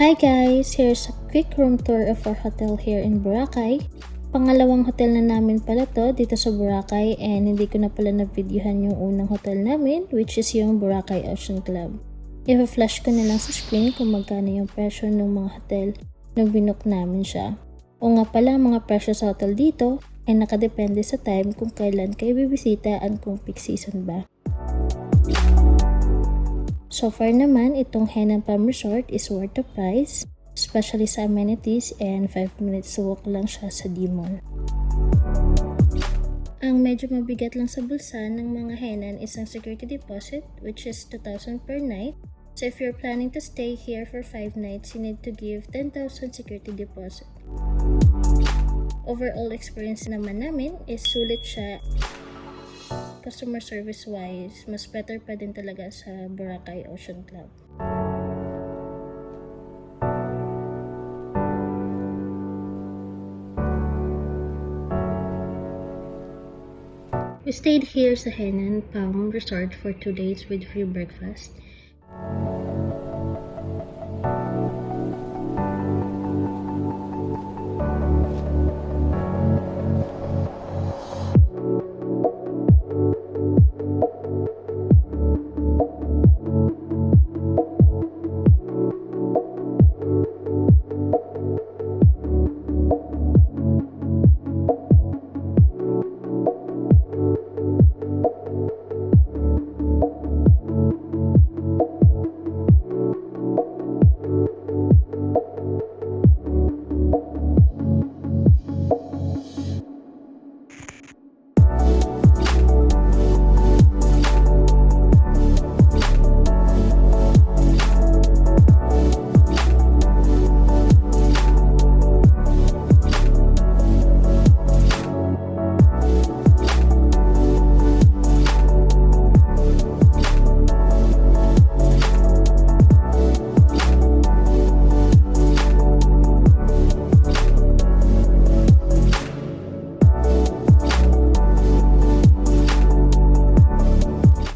Hi guys! Here's a quick room tour of our hotel here in Boracay. Pangalawang hotel na namin pala to dito sa Boracay, and hindi ko na pala na-videohan yung unang hotel namin, which is yung Boracay Ocean Club. I-flash ko na lang sa screen kung magkano yung presyo ng mga hotel nung binook namin siya. O nga pala, mga presyo sa hotel dito ay nakadepende sa time kung kailan kayo bibisita at kung peak season ba. So far naman, itong Henan Palm Resort is worth the price, especially sa amenities, and 5 minutes walk lang siya sa D-Mall. Ang medyo mabigat lang sa bulsa ng mga Henan is ang security deposit, which is 2,000 per night. So if you're planning to stay here for 5 nights, you need to give 10,000 security deposit. Overall experience naman namin is sulit siya. Customer service wise, mas better pa din talaga sa Boracay Ocean Club. We stayed here sa Henan Palm Resort for 2 days with free breakfast.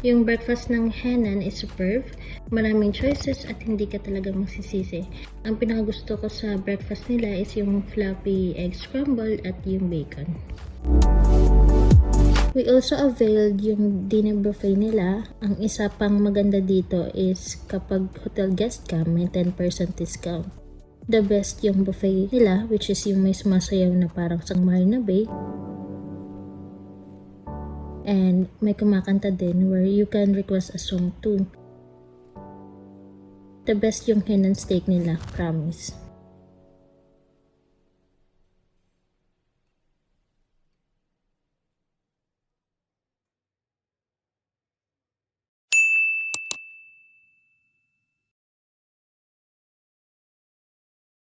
Yung breakfast ng Henan is superb. Maraming choices at hindi ka talaga magsisisi. Ang pinakagusto ko sa breakfast nila is yung fluffy egg scramble at yung bacon. We also availed yung dinner buffet nila. Ang isa pang maganda dito is kapag hotel guest ka, may 10% discount. The best yung buffet nila, which is yung may sumasayaw na parang sang Marina Bay. And may kumakanta din where you can request a song too. The best yung Henan steak nila, promise.